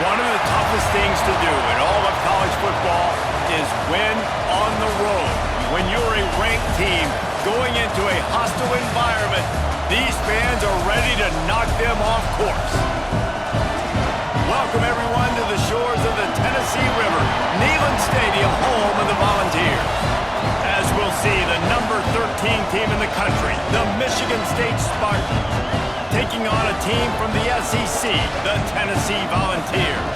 One of the toughest things to do in all of college football is win on the road. When you're a ranked team going into a hostile environment, these fans are ready to knock them off course. Welcome, everyone, to the shores of the Tennessee River, Neyland Stadium, home of the Volunteers. As we'll see, the number 13 team in the country, the Michigan State Spartans, taking on a team from the SEC, the Tennessee Volunteers.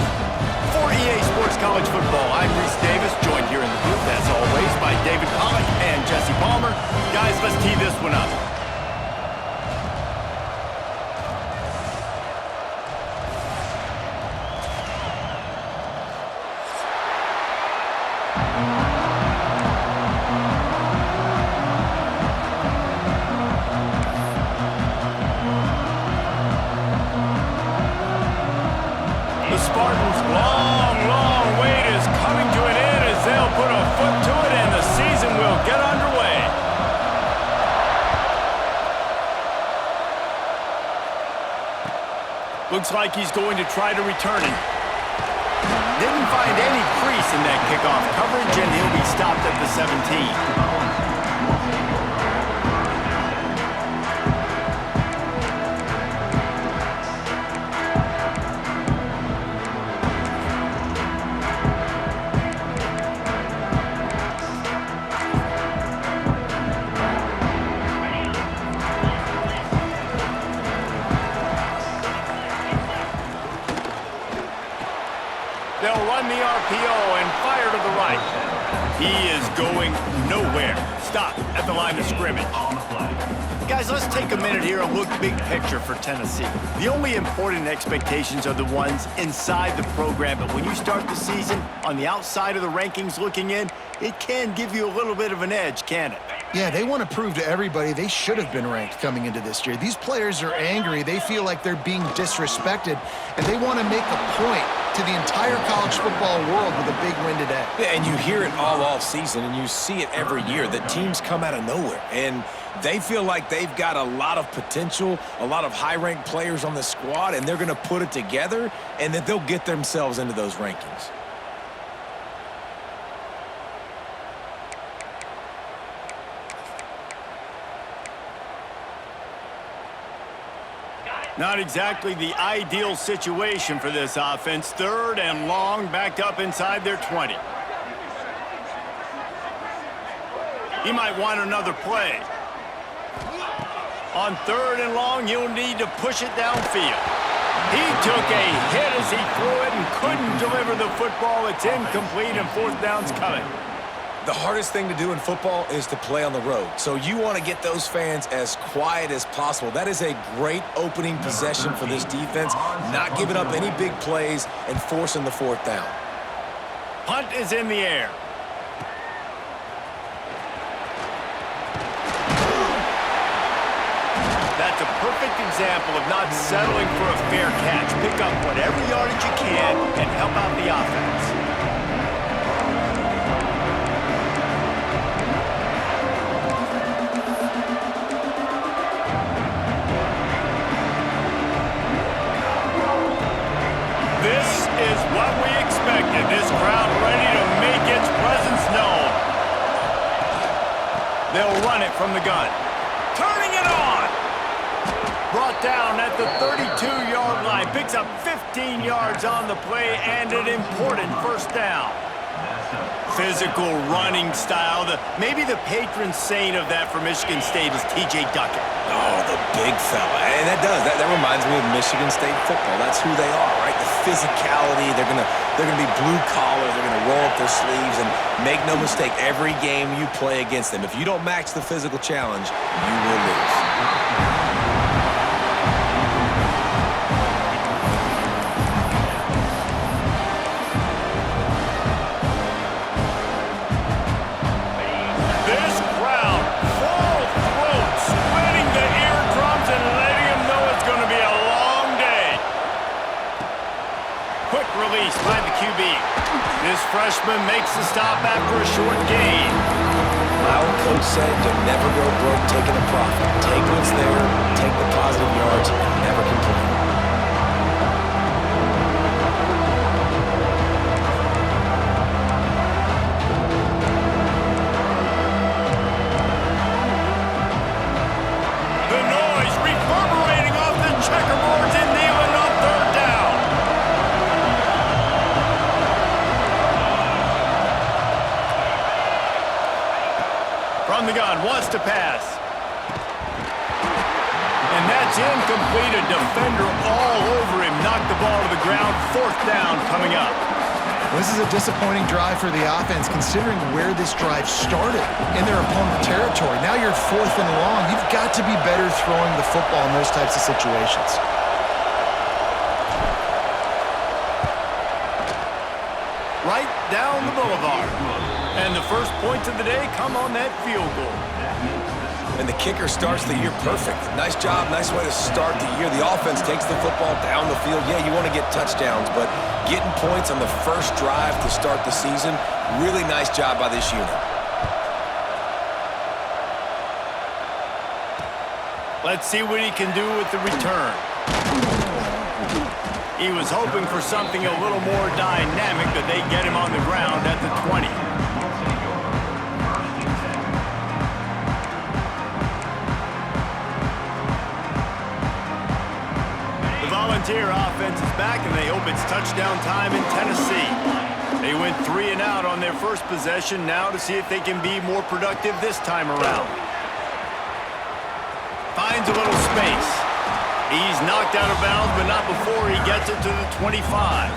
For EA Sports College Football, I'm Reese Davis, joined here in the booth, as always, by David Pollack and Jesse Palmer. Guys, let's tee this one up. Spartans' long wait is coming to an end as they'll put a foot to it and the season will get underway. Looks like he's going to try to return it. Didn't find any crease in that kickoff coverage, and he'll be stopped at the 17. They'll run the RPO and fire to the right. He is going nowhere. Stop at the line of scrimmage. Guys, let's take a minute here and look big picture for Tennessee. The only important expectations are the ones inside the program, but when you start the season on the outside of the rankings looking in, it can give you a little bit of an edge, can it? Yeah, they want to prove to everybody they should have been ranked coming into this year. These players are angry. They feel like they're being disrespected, and they want to make a point to the entire college football world with a big win today. Yeah, and you hear it all off season, and you see it every year. The teams come out of nowhere, and they feel like they've got a lot of potential, a lot of high-ranked players on the squad, and they're going to put it together, and that they'll get themselves into those rankings. Not exactly the ideal situation for this offense. 3rd and long, backed up inside their 20. He might want another play. On 3rd and long, he'll need to push it downfield. He took a hit as he threw it and couldn't deliver the football. It's incomplete and 4th down's coming. The hardest thing to do in football is to play on the road. So you want to get those fans as quiet as possible. That is a great opening possession for this defense, not giving up any big plays and forcing the 4th down. Punt is in the air. That's a perfect example of not settling for a fair catch. Pick up whatever yardage you can and help out the offense. This is what we expected. This crowd ready to make its presence known. They'll run it from the gun. Turning it on. Brought down at the 32-yard line. Picks up 15 yards on the play and an important 1st down. Physical running style. Maybe the patron saint of that for Michigan State is T.J. Duckett. Oh, the big fella. And that reminds me of Michigan State football. That's who they are, right? The physicality. They're gonna be blue collar. They're gonna roll up their sleeves, and make no mistake, every game you play against them, if you don't match the physical challenge, you will lose. Release by the QB. This freshman makes the stop after a short gain. My old coach said you'll never go broke taking a profit. Take what's there, take the positive yards, and never complain. It's incomplete. A defender all over him. Knocked the ball to the ground. 4th down coming up. This is a disappointing drive for the offense, considering where this drive started in their opponent territory. Now you're 4th and long. You've got to be better throwing the football in those types of situations. Right down the boulevard. And the first points of the day come on that field goal. And the kicker starts the year perfect. Nice job, nice way to start the year. The offense takes the football down the field. Yeah, you want to get touchdowns, but getting points on the first drive to start the season, really nice job by this unit. Let's see what he can do with the return. He was hoping for something a little more dynamic, but they get him on the ground at the 20. The Volunteer offense is back, and they hope it's touchdown time in Tennessee. They went 3 and out on their first possession, now to see if they can be more productive this time around. Finds a little space. He's knocked out of bounds, but not before he gets it to the 25.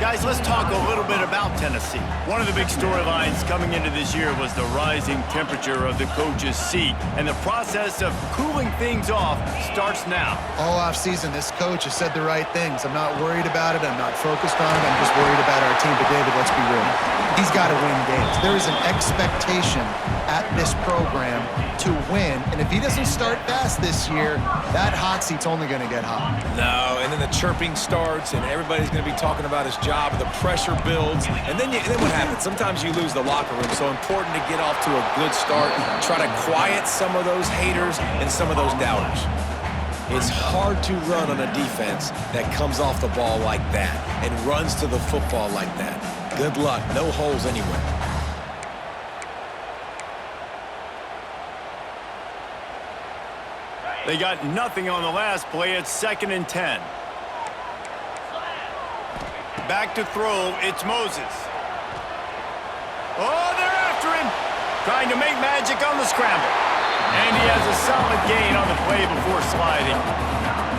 Guys, let's talk a little bit about Tennessee. One of the big storylines coming into this year was the rising temperature of the coach's seat, and the process of cooling things off starts now. All offseason, this coach has said the right things. I'm not worried about it. I'm not focused on it. I'm just worried about our team. But, David, let's be real. He's got to win games. There is an expectation at this program to win, and if he doesn't start fast this year, that hot seat's only going to get hot. No, and then the chirping starts, and everybody's going to be talking about his job, and the pressure builds, and then what happens? Sometimes you lose the locker room, so important to get off to a good start, try to quiet some of those haters and some of those doubters. It's hard to run on a defense that comes off the ball like that and runs to the football like that. Good luck. No holes anywhere. They got nothing on the last play. It's 2nd and 10. Back to throw. It's Moses. Oh, they're after him. Trying to make magic on the scramble. And he has a solid gain on the play before sliding.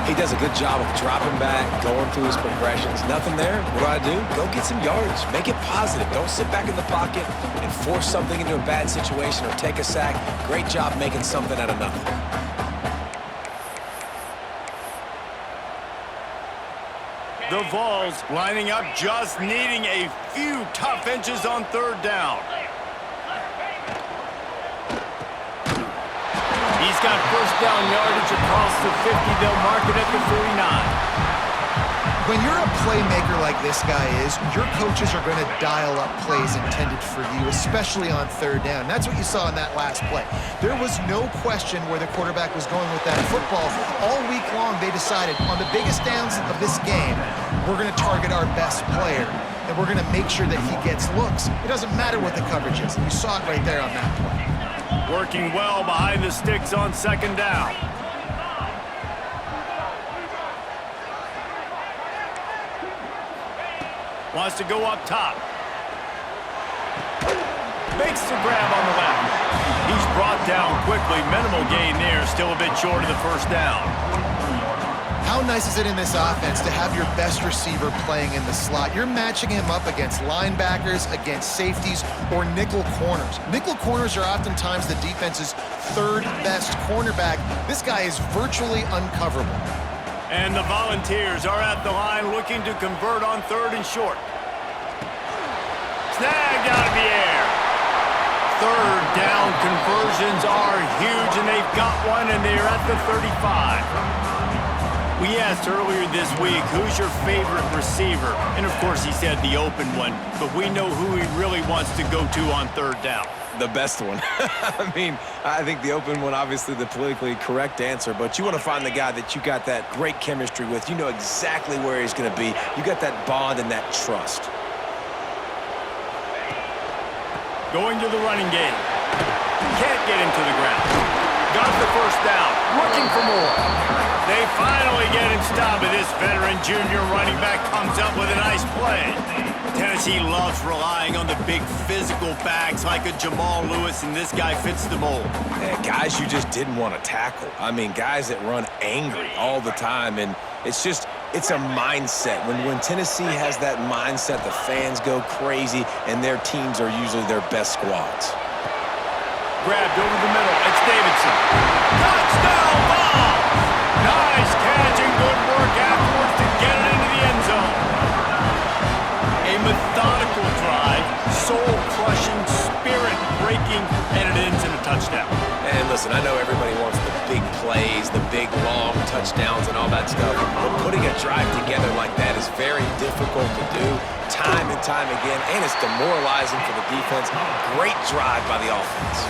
He does a good job of dropping back, going through his progressions. Nothing there. What do? Go get some yards. Make it positive. Don't sit back in the pocket and force something into a bad situation or take a sack. Great job making something out of nothing. The Vols lining up, just needing a few tough inches on 3rd down. He's got 1st down yardage across the 50. They'll mark it at the 49. When you're a playmaker like this guy is, your coaches are going to dial up plays intended for you, especially on 3rd down. That's what you saw in that last play. There was no question where the quarterback was going with that football. All week long, they decided on the biggest downs of this game, we're going to target our best player, and we're going to make sure that he gets looks. It doesn't matter what the coverage is. You saw it right there on that play. Working well behind the sticks on 2nd down. Wants to go up top. Makes the grab on the left. He's brought down quickly. Minimal gain there. Still a bit short of the 1st down. How nice is it in this offense to have your best receiver playing in the slot? You're matching him up against linebackers, against safeties, or nickel corners. Nickel corners are oftentimes the defense's 3rd best cornerback. This guy is virtually uncoverable. And the Volunteers are at the line looking to convert on 3rd and short. Snagged out of the air. 3rd down conversions are huge, and they've got one, and they're at the 35. We asked earlier this week, who's your favorite receiver? And, of course, he said the open one, but we know who he really wants to go to on 3rd down. The best one. I mean, I think the open one, obviously the politically correct answer, but you want to find the guy that you got that great chemistry with. You know exactly where he's going to be. You got that bond and that trust. Going to the running game. Can't get him to the ground. Got the 1st down. Looking for more. They finally get him stopped, but this veteran junior running back comes up with a nice play. Tennessee loves relying on the big physical backs like a Jamal Lewis, and this guy fits the mold. Yeah, guys you just didn't want to tackle. I mean, guys that run angry all the time, and it's a mindset. When Tennessee has that mindset, the fans go crazy, and their teams are usually their best squads. Grabbed over the middle. It's Davidson. Touchdown ball! Nice catch and good work afterwards to get it into the end zone. A methodical drive, soul-crushing, spirit-breaking, and it ends in a touchdown. And listen, I know everybody wants the big plays, the big, long touchdowns and all that stuff, but putting a drive together like that is very difficult to do time and time again, and it's demoralizing for the defense. Great drive by the offense.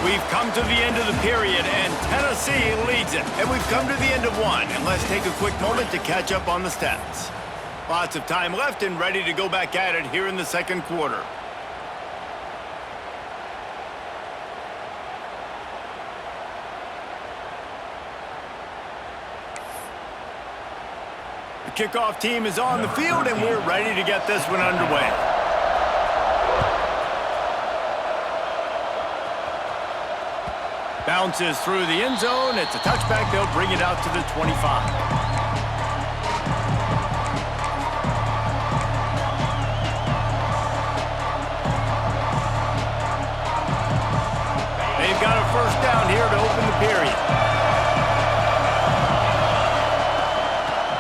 We've come to the end of the period, and Tennessee leads it. And we've come to the end of one, and let's take a quick moment to catch up on the stats. Lots of time left and ready to go back at it here in the second quarter. The kickoff team is on the field, and we're ready to get this one underway. Bounces through the end zone. It's a touchback. They'll bring it out to the 25. They've got a first down here to open the period.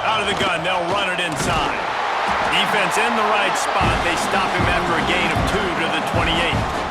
Out of the gun, they'll run it inside. Defense in the right spot. They stop him after a gain of 2 to the 28.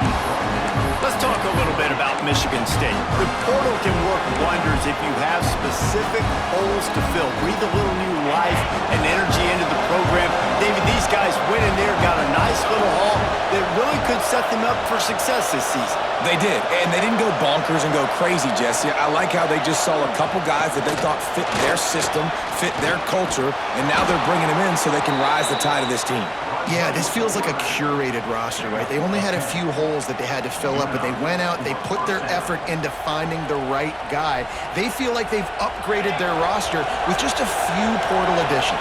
Let's talk a little bit about Michigan State. The portal can work wonders if you have specific holes to fill. Breathe a little new life and energy into the program. David, these guys went in there, got a nice little haul that really could set them up for success this season. They did, and they didn't go bonkers and go crazy, Jesse. I like how they just saw a couple guys that they thought fit their system, fit their culture, and now they're bringing them in so they can rise the tide of this team. Yeah, this feels like a curated roster, right? They only had a few holes that they had to fill up, but they went out, they put their effort into finding the right guy. They feel like they've upgraded their roster with just a few portal additions.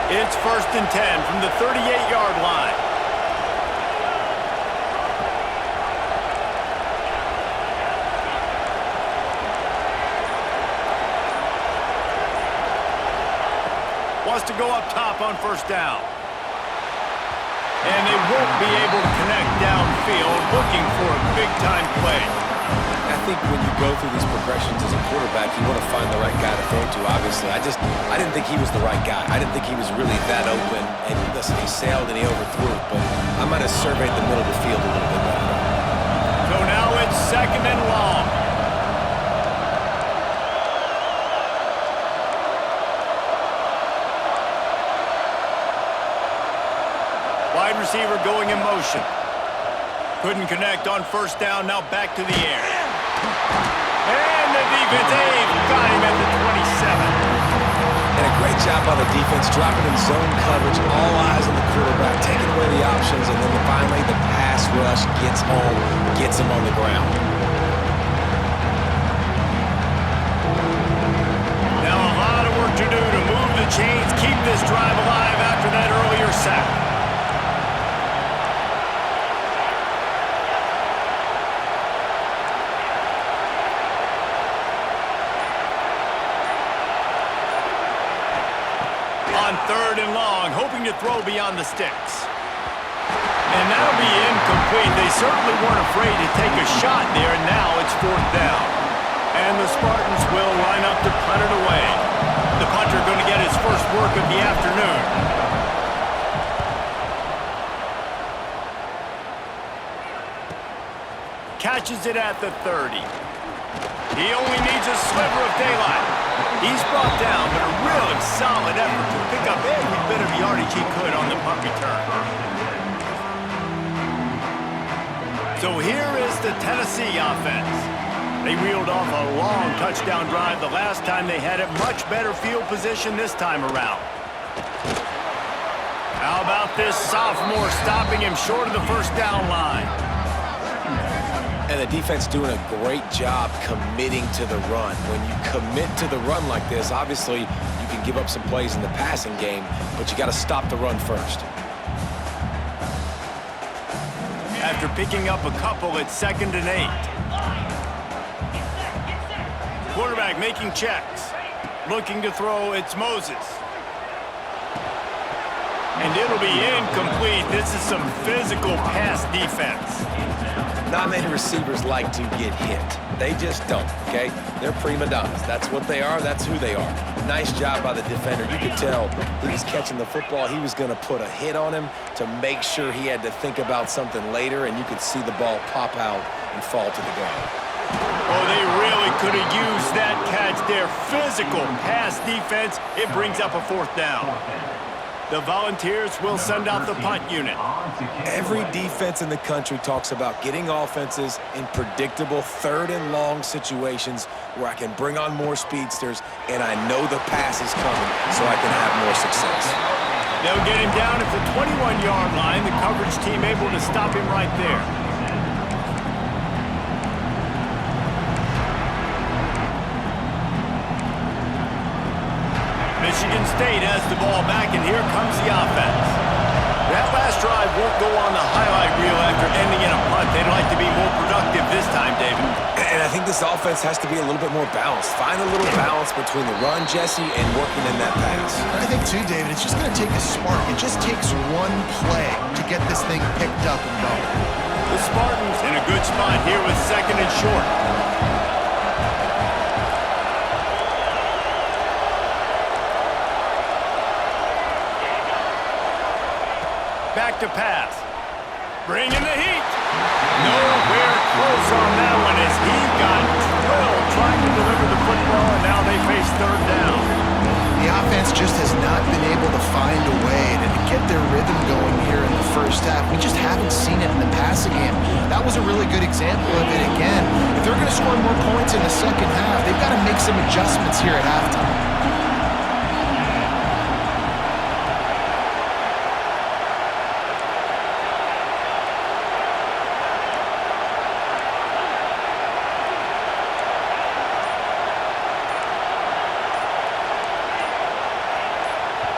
It's 1st and 10 from the 38-yard line. Wants to go up top on first down. And they won't be able to connect downfield, looking for a big-time play. I think when you go through these progressions as a quarterback, you want to find the right guy to throw to, obviously. I didn't think he was the right guy. I didn't think he was really that open. And listen, he sailed and he overthrew it, but I might have surveyed the middle of the field a little bit better. So now it's 2nd and long. Wide receiver going in motion. Couldn't connect on first down, now back to the air. And the defense, got him at the 27. And a great job by the defense, dropping in zone coverage, all eyes on the quarterback, taking away the options, and then finally the pass rush gets home, gets him on the ground. Now a lot of work to do to move the chains, keep this drive alive after that earlier sack. On 3rd and long, hoping to throw beyond the sticks. And that'll be incomplete. They certainly weren't afraid to take a shot there, and now it's 4th down. And the Spartans will line up to punt it away. The punter going to get his first work of the afternoon. Catches it at the 30. He only needs a sliver of daylight. He's brought down, but a really solid effort to pick up every bit of yardage he could on the punt return. So here is the Tennessee offense. They reeled off a long touchdown drive the last time they had it. Much better field position this time around. How about this sophomore stopping him short of the first down line? And the defense doing a great job committing to the run. When you commit to the run like this, obviously you can give up some plays in the passing game, but you got to stop the run first. after picking up a couple at 2nd and 8. Quarterback making checks. Looking to throw, it's Moses. And it'll be incomplete. This is some physical pass defense. Not many receivers like to get hit. They just don't, okay? They're prima donnas. That's what they are. That's who they are. Nice job by the defender. You could tell he was catching the football. He was going to put a hit on him to make sure he had to think about something later, and you could see the ball pop out and fall to the ground. Oh, they really could have used that catch there. Physical pass defense. It brings up a 4th down. The Volunteers will send out the punt unit. Every defense in the country talks about getting offenses in predictable 3rd and long situations where I can bring on more speedsters and I know the pass is coming so I can have more success. They'll get him down at the 21-yard line. The coverage team able to stop him right there. Michigan State has the ball back, and here comes the offense. That last drive won't go on the highlight reel after ending in a punt. They'd like to be more productive this time, David. And I think this offense has to be a little bit more balanced. Find a little balance between the run, Jesse, and working in that pass. I think, too, David, it's just going to take a spark. It just takes one play to get this thing picked up and going. The Spartans in a good spot here with 2nd and short. Back to pass. Bringing the heat. Nowhere close on that one as he got drilled trying to deliver the football, and now they face 3rd down. The offense just has not been able to find a way to get their rhythm going here in the first half. We just haven't seen it in the passing game. That was a really good example of it again. If they're going to score more points in the second half, they've got to make some adjustments here at halftime.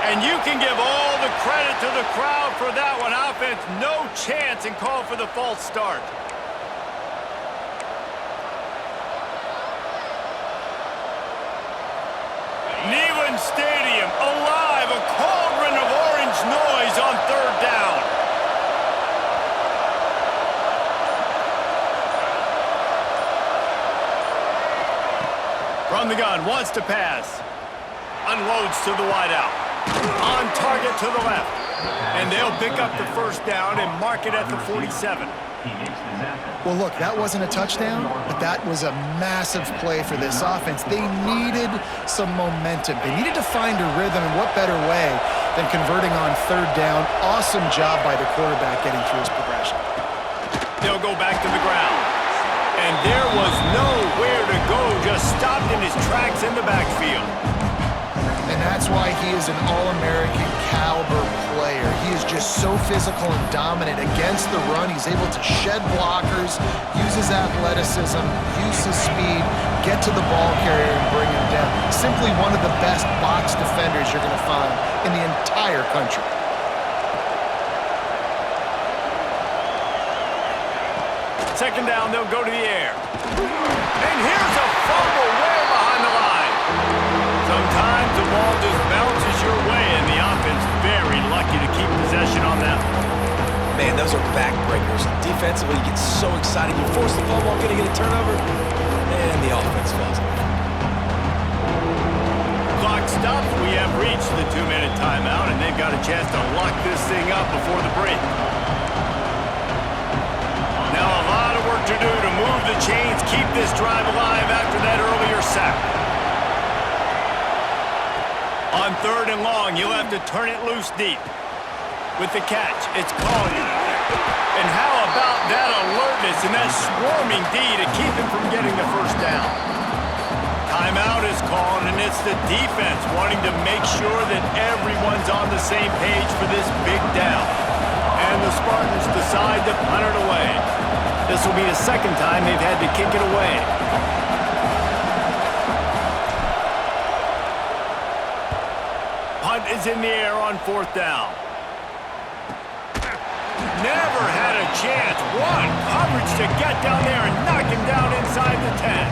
And you can give all the credit to the crowd for that one. Offense, no chance, and call for the false start. Neyland Stadium, alive, a cauldron of orange noise on 3rd down. From the gun, wants to pass. Unloads to the wideout. On target to the left. And they'll pick up the 1st down and mark it at the 47. Well, look, that wasn't a touchdown, but that was a massive play for this offense. They needed some momentum. They needed to find a rhythm, and what better way than converting on 3rd down. Awesome job by the quarterback getting through his progression. They'll go back to the ground. And there was nowhere to go, just stopped in his tracks in the backfield. And that's why he is an All-American caliber player. He is just so physical and dominant against the run. He's able to shed blockers, use his athleticism, use his speed, get to the ball carrier and bring him down. Simply one of the best box defenders you're going to find in the entire country. Second down, they'll go to the air. And here's a fumble way behind the line. Sometimes the ball just bounces your way, and the offense very lucky to keep possession on that one. Man, those are backbreakers. Defensively, you get so excited. You force the ball while going to get a turnover, and the offense falls. Clock stops. We have reached the 2-minute timeout, and they've got a chance to lock this thing up before the break. Now a lot of work to do to move the chains, keep this drive alive after that earlier sack. On 3rd and long, you'll have to turn it loose deep. With the catch, it's Collier. And how about that alertness and that swarming D to keep him from getting the 1st down? Timeout is called, and it's the defense wanting to make sure that everyone's on the same page for this big down. And the Spartans decide to punt it away. This will be the 2nd time they've had to kick it away. Punt is in the air on 4th down. Never had a chance. One coverage to get down there and knock him down inside the 10.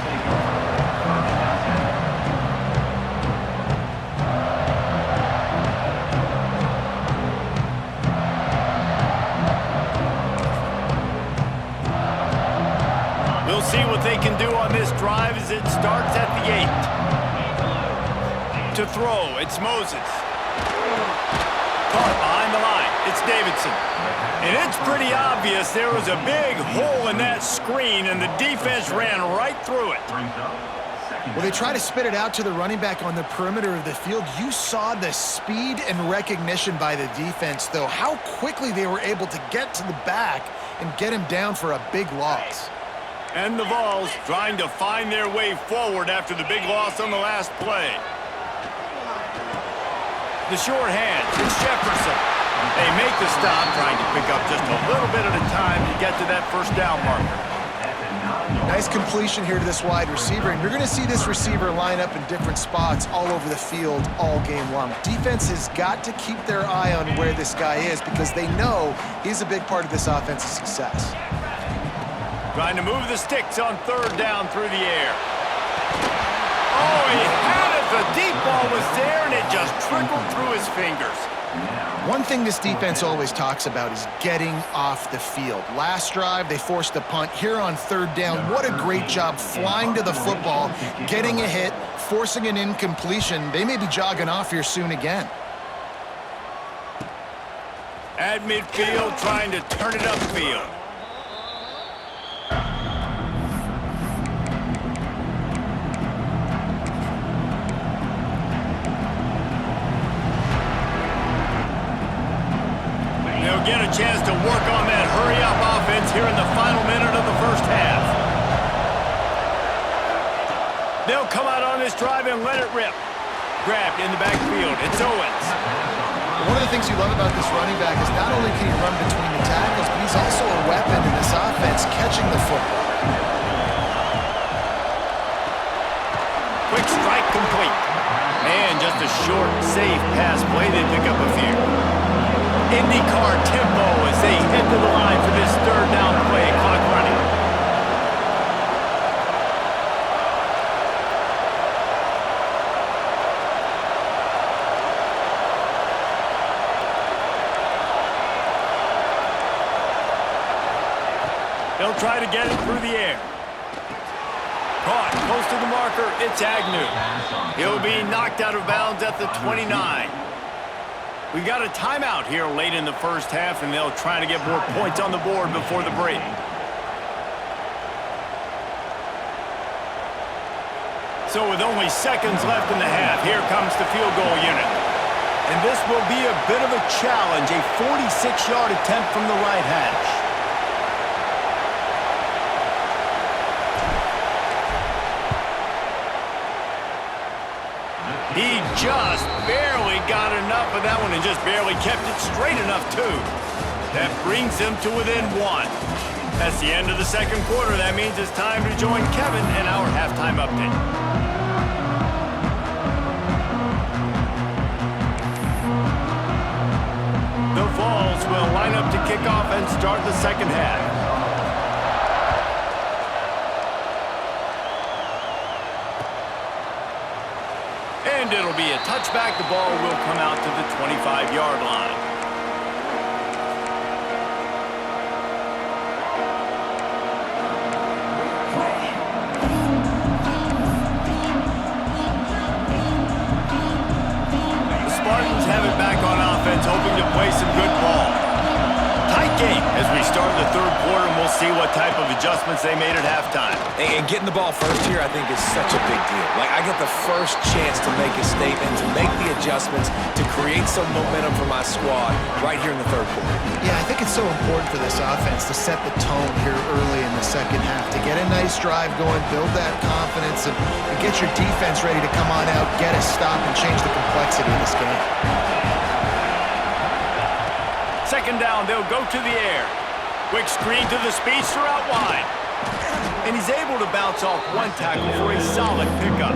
We'll see what they can do on this drive as it starts at the 8. To throw, it's Moses. Caught behind the line, it's Davidson. And it's pretty obvious there was a big hole in that screen, and the defense ran right through it. Well, they try to spit it out to the running back on the perimeter of the field. You saw the speed and recognition by the defense, though, how quickly they were able to get to the back and get him down for a big loss. And the Vols trying to find their way forward after the big loss on the last play. The short hands, it's Jefferson. They make the stop, trying to pick up just a little bit at a time to get to that first down marker. Nice completion here to this wide receiver, and you're going to see this receiver line up in different spots all over the field all game long. Defense has got to keep their eye on where this guy is because they know he's a big part of this offense's success. Trying to move the sticks on third down through the air. Oh, he had it. The deep ball was there, and it just trickled through his fingers. One thing this defense always talks about is getting off the field. Last drive, they forced a punt. Here on third down, what a great job flying to the football, getting a hit, forcing an incompletion. They may be jogging off here soon again. At midfield, trying to turn it upfield. They'll get a chance to work on that hurry-up offense here in the final minute of the first half. They'll come out on this drive and let it rip. Grabbed in the backfield. It's Owens. One of the things you love about this running back is not only can he run between the tackles, but he's also a weapon in this offense, catching the football. Quick strike complete. Man, just a short, safe pass play. They pick up a few. IndyCar tempo as they head to the line for this third down play. Clock running. They'll try to get it through the air. Caught close to the marker. It's Agnew. He'll be knocked out of bounds at the 29. We got a timeout here late in the first half, and they'll try to get more points on the board before the break. So with only seconds left in the half, here comes the field goal unit. And this will be a bit of a challenge, a 46-yard attempt from the right hash. He just barely got enough of that one and just barely kept it straight enough, too. That brings them to within one. That's the end of the second quarter. That means it's time to join Kevin in our halftime update. The Vols will line up to kick off and start the second half. And it'll be a touchback. The ball will come out to the 25-yard line. The Spartans have it back on offense, hoping to play some good ball. Tight game as we start the third quarter, and we'll see what type of adjustments they made at halftime. And getting the ball first here, I think, is such a big deal. Like, I get the first chance to make a statement, to make the adjustments, to create some momentum for my squad right here in the third quarter. Yeah, I think it's so important for this offense to set the tone here early in the second half, to get a nice drive going, build that confidence, and get your defense ready to come on out, get a stop, and change the complexity of this game. Second down, they'll go to the air. Quick screen to the speedster out wide. And he's able to bounce off one tackle for a solid pickup.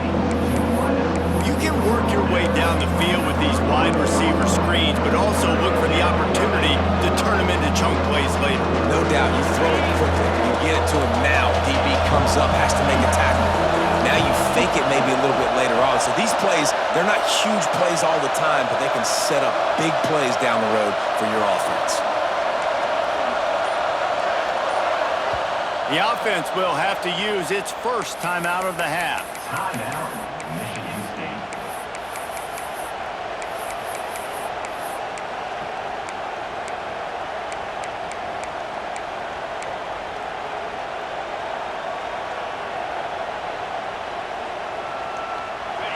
You can work your way down the field with these wide receiver screens, but also look for the opportunity to turn them into chunk plays later. No doubt, you throw it quickly. You get it to him now. DB comes up, has to make a tackle. Now you fake it maybe a little bit later on. So these plays, they're not huge plays all the time, but they can set up big plays down the road for your offense. The offense will have to use its first timeout of the half. Timeout, Michigan State.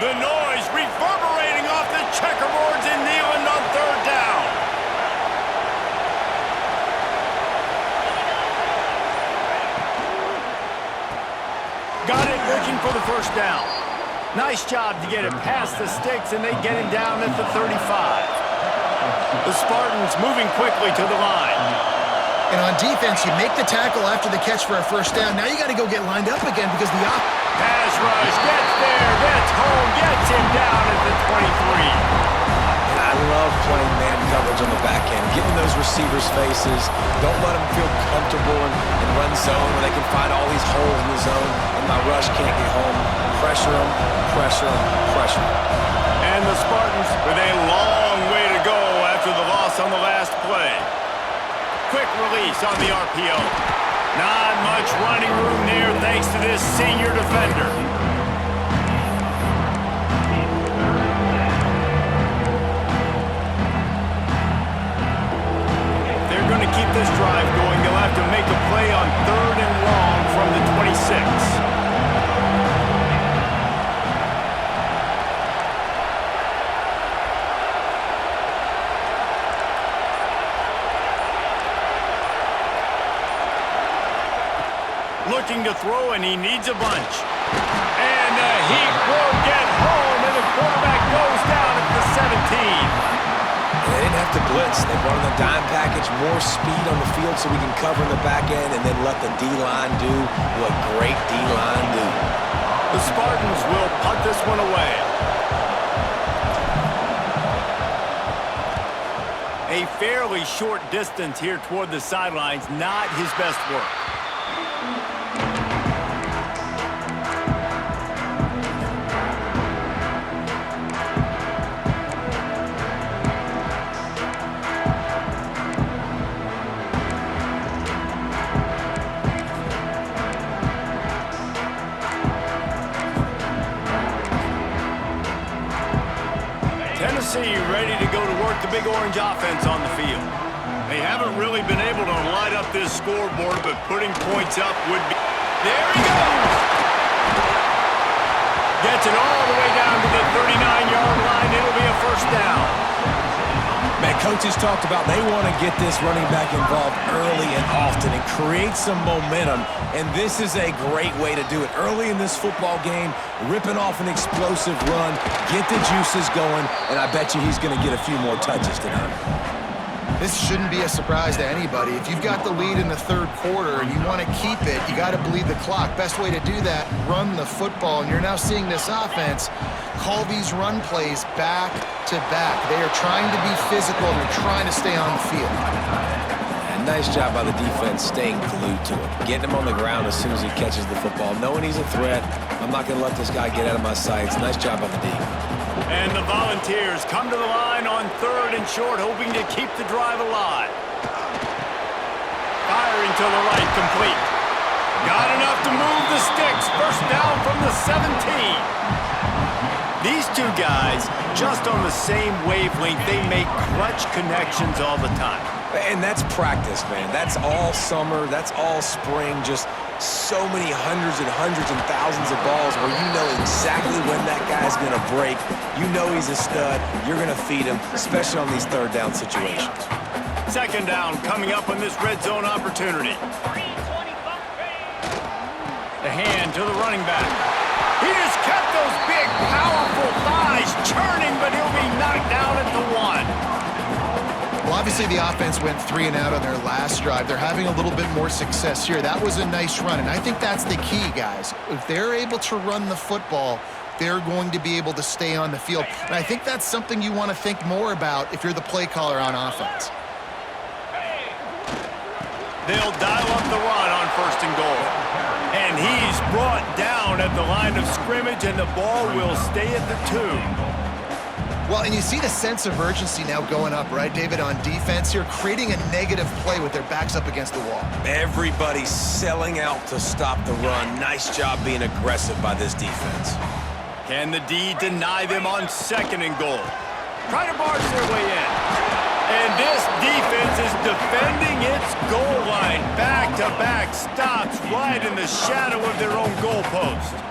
The noise reverberating off the checkerboards in Neyland on third down. Got it, looking for the first down. Nice job to get it past the sticks, and they get him down at the 35. The Spartans moving quickly to the line. And on defense, you make the tackle after the catch for a first down. Now you got to go get lined up again because the Pass rush, gets there, gets home, gets him down at the 23. And I love playing man coverage on the back end, getting those receivers' faces. Don't let them feel comfortable in run zone where they can find all these holes in the zone and my rush can't get home. Pressure them, pressure them, pressure them. And the Spartans with a long way to go after the loss on the last play. Quick release on the RPO. Not much running room there thanks to this senior defender. If they're going to keep this drive going, they'll have to make a play on third and long from the 26. Looking to throw, and he needs a bunch. And the heat will get home, and the quarterback goes down at the 17. They didn't have to blitz. They brought in the dime package, more speed on the field so we can cover in the back end and then let the D-line do what great D-line do. The Spartans will punt this one away. A fairly short distance here toward the sidelines, not his best work. Tennessee ready to go to work the Big Orange offense on the field. They haven't really been able to light up this scoreboard, but putting points up would be... There he goes! Gets it all the way down to the 39-yard line. It'll be a first down. Man, coaches talked about they want to get this running back involved early and often and create some momentum, and this is a great way to do it. Early in this football game, ripping off an explosive run, get the juices going, and I bet you he's going to get a few more touches tonight. This shouldn't be a surprise to anybody. If you've got the lead in the third quarter and you want to keep it, you got to bleed the clock. Best way to do that, run the football. And you're now seeing this offense call these run plays back to back. They are trying to be physical and they're trying to stay on the field. And nice job by the defense staying glued to him, getting him on the ground as soon as he catches the football, knowing he's a threat. I'm not going to let this guy get out of my sights. Nice job by the D. And the Volunteers come to the line on third and short, hoping to keep the drive alive. Firing to the right, complete. Got enough to move the sticks. First down from the 17. These two guys, just on the same wavelength, they make clutch connections all the time. And that's practice, man. That's all summer. That's all spring. Just so many hundreds and thousands of balls where you know exactly when that guy's going to break. You know he's a stud. You're going to feed him, especially on these third down situations. Second down coming up on this red zone opportunity. The hand to the running back. He just kept those big, powerful thighs churning, but he'll be knocked down at the 1. Well, obviously the offense went 3 and out on their last drive. They're having a little bit more success here. That was a nice run, and I think that's the key, guys. If they're able to run the football, they're going to be able to stay on the field. And I think that's something you want to think more about if you're the play caller on offense. They'll dial up the run on 1st and goal. And he's brought down at the line of scrimmage, and the ball will stay at the 2. Well, and you see the sense of urgency now going up, right, David, on defense here, creating a negative play with their backs up against the wall. Everybody's selling out to stop the run. Nice job being aggressive by this defense. Can the D deny them on 2nd and goal? Try to barge their way in. And this defense is defending its goal line. Back-to-back stops right in the shadow of their own goalpost.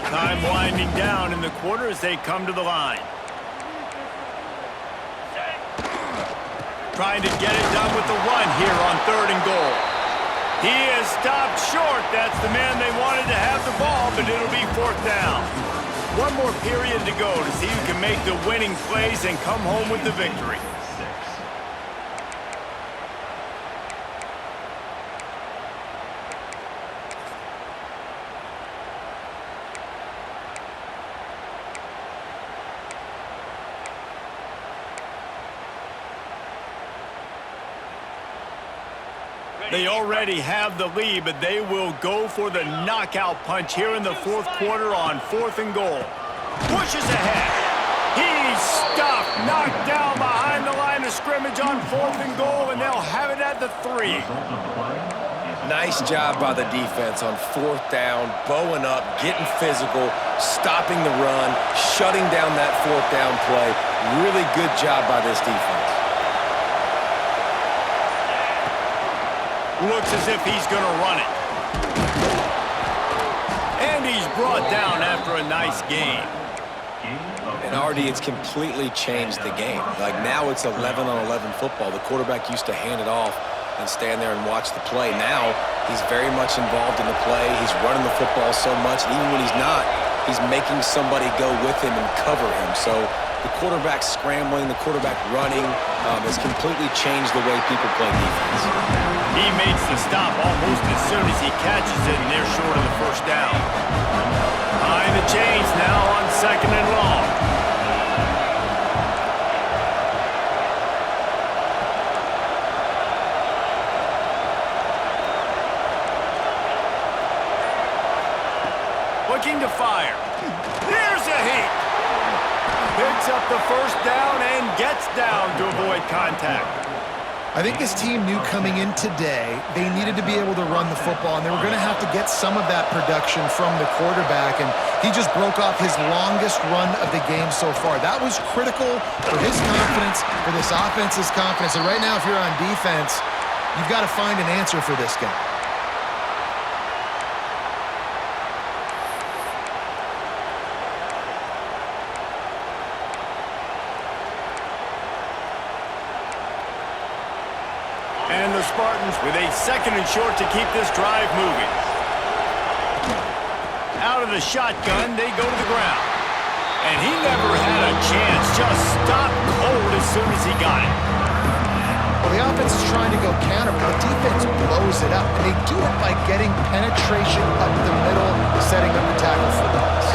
Time winding down in the quarter as they come to the line. Trying to get it done with the run here on 3rd and goal. He is stopped short. That's the man they wanted to have the ball, but it'll be 4th down. One more period to go to see who can make the winning plays and come home with the victory. They already have the lead, but they will go for the knockout punch here in the 4th quarter on 4th and goal. Pushes ahead. He's stopped, knocked down behind the line of scrimmage on 4th and goal, and they'll have it at the 3. Nice job by the defense on 4th down, bowing up, getting physical, stopping the run, shutting down that 4th down play. Really good job by this defense. Looks as if he's going to run it. And he's brought down after a nice gain. And Artie, it's completely changed the game. Like now it's 11-on-11 football. The quarterback used to hand it off and stand there and watch the play. Now he's very much involved in the play. He's running the football so much, and even when he's not, he's making somebody go with him and cover him. So the quarterback scrambling, the quarterback running has completely changed the way people play defense. He makes the stop almost as soon as he catches it, and they're short of the 1st down. Behind the chains now on 2nd and long. Looking to fire. There's a heat. Picks up the 1st down and gets down to avoid contact. I think this team knew coming in today they needed to be able to run the football, and they were going to have to get some of that production from the quarterback, and he just broke off his longest run of the game so far. That was critical for his confidence, for this offense's confidence, and right now if you're on defense, you've got to find an answer for this guy. And the Spartans with a 2nd and short to keep this drive moving. Out of the shotgun, they go to the ground. And he never had a chance, just stopped cold as soon as he got it. Well, the offense is trying to go counter, but the defense blows it up. And they do it by getting penetration up the middle, setting up the tackle for loss.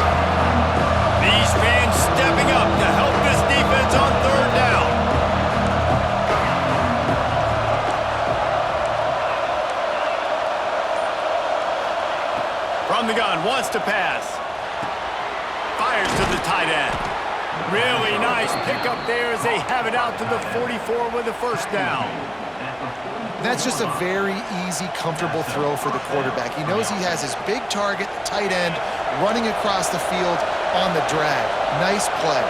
These fans stepping up to help this defense on 3rd down. From the gun, wants to pass. Fires to the tight end. Really nice pickup there as they have it out to the 44 with the 1st down. That's just a very easy, comfortable throw for the quarterback. He knows he has his big target, the tight end, running across the field on the drag. Nice play.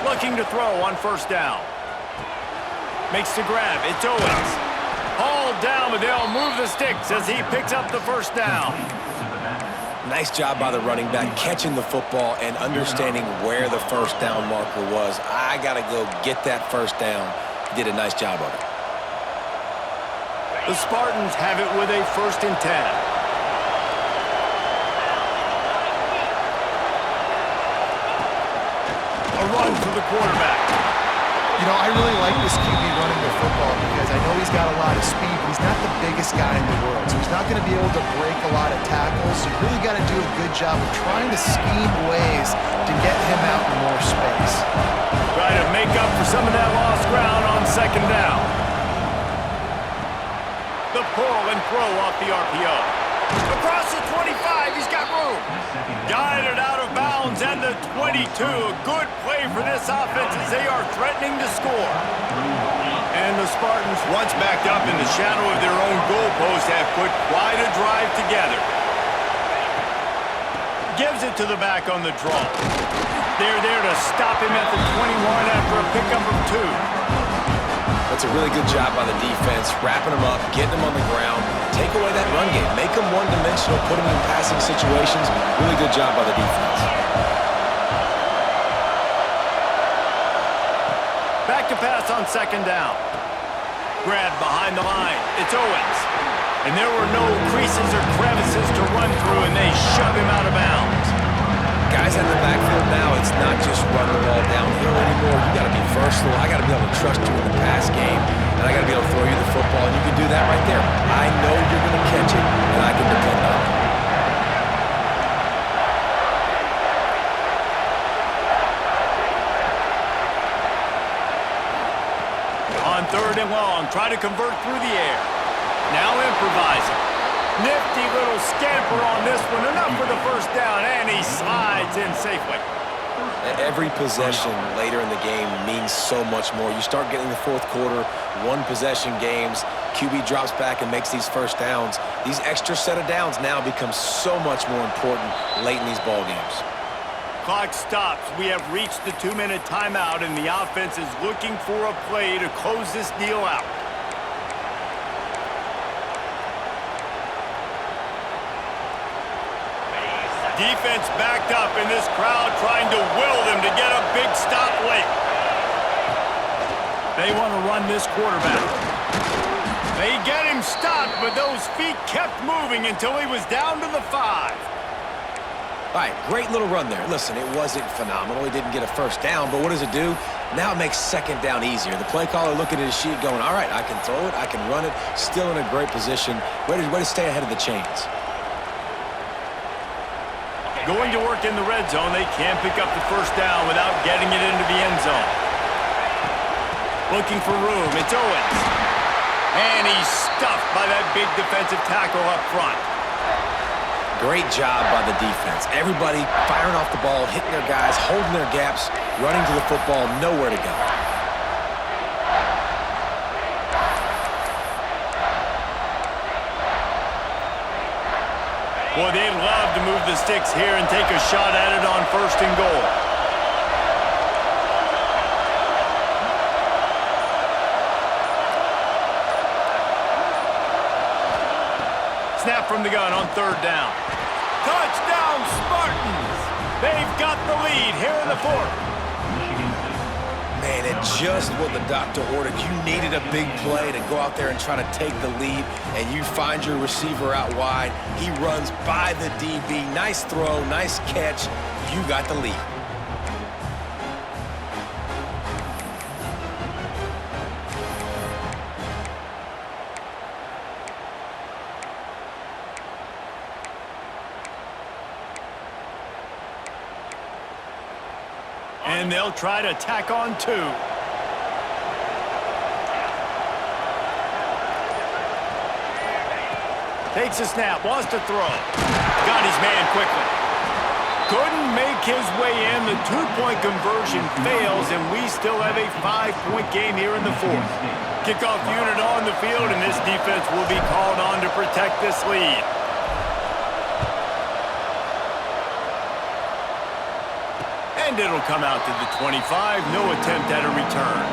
Looking to throw on 1st down. Makes the grab. It's Owens. Hauled down, but they'll move the sticks as he picks up the 1st down. Nice job by the running back, catching the football and understanding where the 1st down marker was. I got to go get that 1st down. He did a nice job of it. The Spartans have it with a 1st and 10. A run for the quarterback. You know, I really like this QB football because I know he's got a lot of speed, but he's not the biggest guy in the world. So he's not going to be able to break a lot of tackles. So you really got to do a good job of trying to scheme ways to get him out in more space. Try to make up for some of that lost ground on second down. The pull and throw off the RPO. Across the 25, he's got room. Guided out of bounds at the 22. A good play for this offense as they are threatening to score. And the Spartans, once backed up in the shadow of their own goalpost, have put quite a drive together. Gives it to the back on the draw. They're there to stop him at the 21 after a pickup of 2. That's a really good job by the defense, wrapping them up, getting them on the ground, take away that run game, make them one-dimensional, put them in passing situations. Really good job by the defense. Back to pass on second down. Grab behind the line. It's Owens. And there were no creases or crevices to run through, and they shove him out of bounds. Guys in the backfield now, it's not just run the ball downhill anymore. You got to be versatile. I got to be able to trust you in the pass game, and I got to be able to throw you the football, and you can do that right there. I know you're going to catch it, and I can depend on it. On third and long, try to convert through the air. Now improvising. Nifty little scamper on this one. Enough for the first down, and he slides in safely. Every possession later in the game means so much more. You start getting the fourth quarter, one-possession games, QB drops back and makes these first downs. These extra set of downs now become so much more important late in these ball games. Clock stops. We have reached the 2-minute timeout, and the offense is looking for a play to close this deal out. Defense backed up, and this crowd trying to will them to get a big stop late. They want to run this quarterback. They get him stopped, but those feet kept moving until he was down to the 5. All right, great little run there. Listen, it wasn't phenomenal. He didn't get a first down, but what does it do? Now it makes second down easier. The play caller looking at his sheet going, all right, I can throw it, I can run it, still in a great position. Way to stay ahead of the chains. Going to work in the red zone, they can't pick up the first down without getting it into the end zone. Looking for room, it's Owens. And he's stuffed by that big defensive tackle up front. Great job by the defense. Everybody firing off the ball, hitting their guys, holding their gaps, running to the football, nowhere to go. Boy, they'd love to move the sticks here and take a shot at it on first and goal. Snap from the gun on third down. Touchdown, Spartans! They've got the lead here in the fourth. Man, and just what the doctor ordered. You needed a big play to go out there and try to take the lead, and you find your receiver out wide. He runs by the DB. Nice throw, nice catch. You got the lead. And they'll try to tack on 2. Takes a snap, wants to throw. Got his man quickly. Couldn't make his way in. The 2-point conversion fails, and we still have a 5-point game here in the fourth. Kickoff unit on the field, and this defense will be called on to protect this lead. And it'll come out to the 25. No attempt at a return.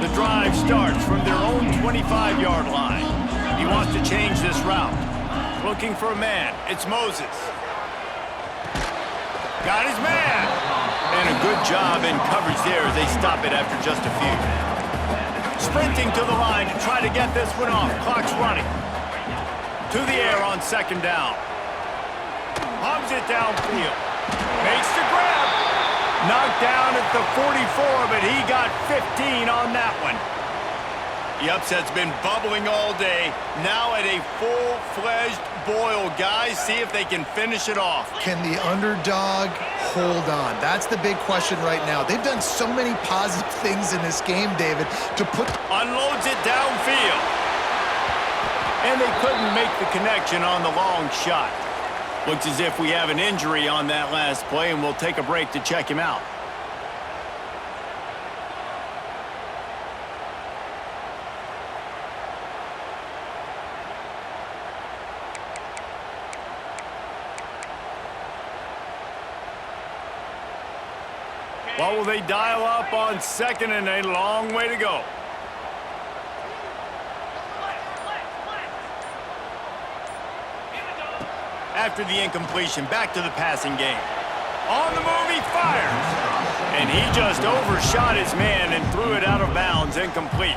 The drive starts from their own 25-yard line. He wants to change this route. Looking for a man. It's Moses. Got his man. And a good job in coverage there as they stop it after just a few. Sprinting to the line to try to get this one off. Clock's running. To the air on second down. Hogs it downfield. Makes the grab. Knocked down at the 44, but he got 15 on that one. The upset's been bubbling all day. Now at a full-fledged boil. Guys, see if they can finish it off. Can the underdog hold on? That's the big question right now. They've done so many positive things in this game, David, to put... Unloads it downfield. And they couldn't make the connection on the long shot. Looks as if we have an injury on that last play, and we'll take a break to check him out. What will they dial up on second and a long way to go? After the incompletion, back to the passing game. On the move, he fires. And he just overshot his man and threw it out of bounds, incomplete.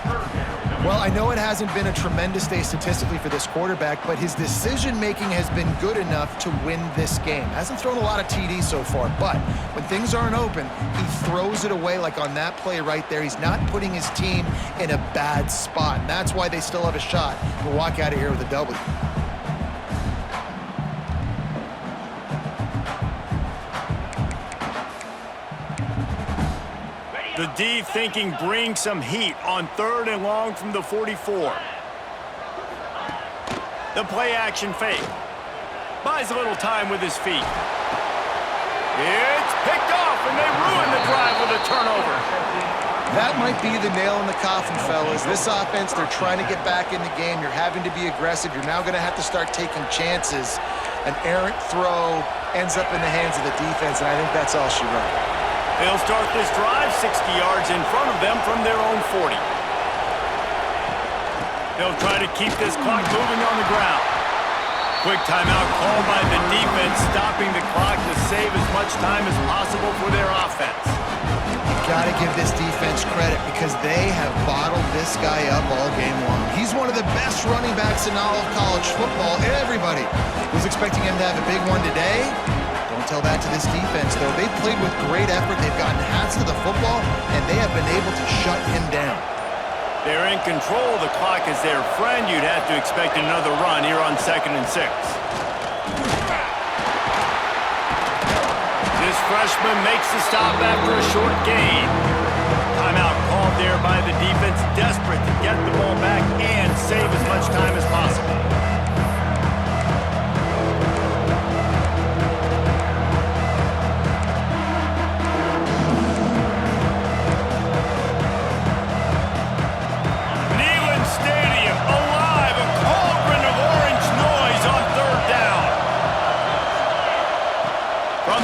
Well, I know it hasn't been a tremendous day statistically for this quarterback, but his decision-making has been good enough to win this game. Hasn't thrown a lot of TDs so far, but when things aren't open, he throws it away like on that play right there. He's not putting his team in a bad spot, and that's why they still have a shot to walk out of here with a W. The D thinking bring some heat on third and long from the 44. The play action fake. Buys a little time with his feet. It's picked off, and they ruin the drive with a turnover. That might be the nail in the coffin, fellas. This offense, they're trying to get back in the game. You're having to be aggressive. You're now going to have to start taking chances. An errant throw ends up in the hands of the defense, and I think that's all she wrote. They'll start this drive 60 yards in front of them from their own 40. They'll try to keep this clock moving on the ground. Quick timeout called by the defense, stopping the clock to save as much time as possible for their offense. You got to give this defense credit because they have bottled this guy up all game long. He's one of the best running backs in all of college football. Everybody was expecting him to have a big one today. Don't tell that to this defense, though. They've played with great effort. They've gotten hats to the football, and they have been able to shut him down. They're in control of the clock as their friend. You'd have to expect another run here on 2nd and 6. This freshman makes the stop after a short gain. Timeout called there by the defense, desperate to get the ball back and save as much time as possible.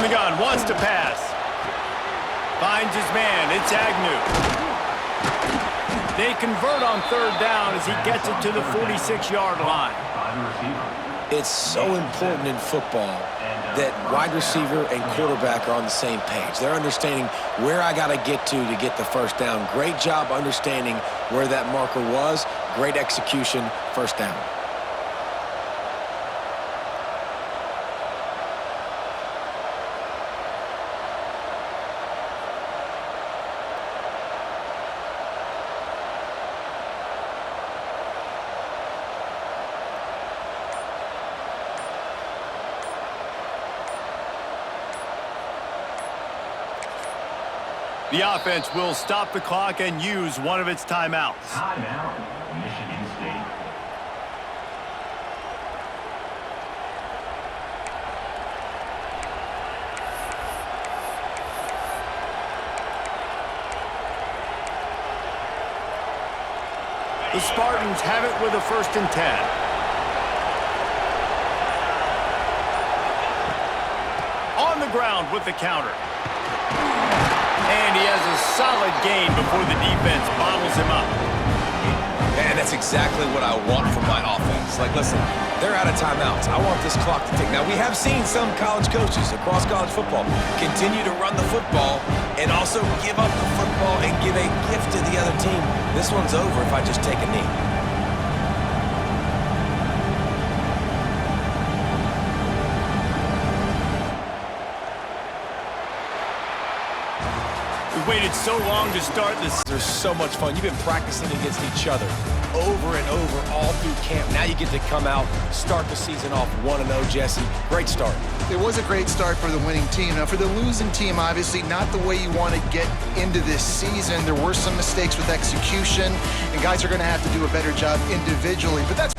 The gun wants to pass. Finds his man. It's Agnew. They convert on 3rd down as he gets it to the 46-yard line. It's so important in football that wide receiver and quarterback are on the same page. They're understanding where I got to get the first down. Great job understanding where that marker was. Great execution, first down. The offense will stop the clock and use one of its timeouts. Timeout, Michigan State. The Spartans have it with a 1st and 10. On the ground with the counter. And he has a solid gain before the defense bottles him up. And that's exactly what I want from my offense. Like, listen, they're out of timeouts. I want this clock to tick. Now, we have seen some college coaches across college football continue to run the football and also give up the football and give a gift to the other team. This one's over if I just take a knee. waited so long to start this. They're so much fun. You've been practicing against each other over and over all through camp. Now you get to come out, start the season off 1-0, Jesse. Great start. It was a great start for the winning team. Now, for the losing team, obviously not the way you want to get into this season. There were some mistakes with execution, and guys are going to have to do a better job individually, but that's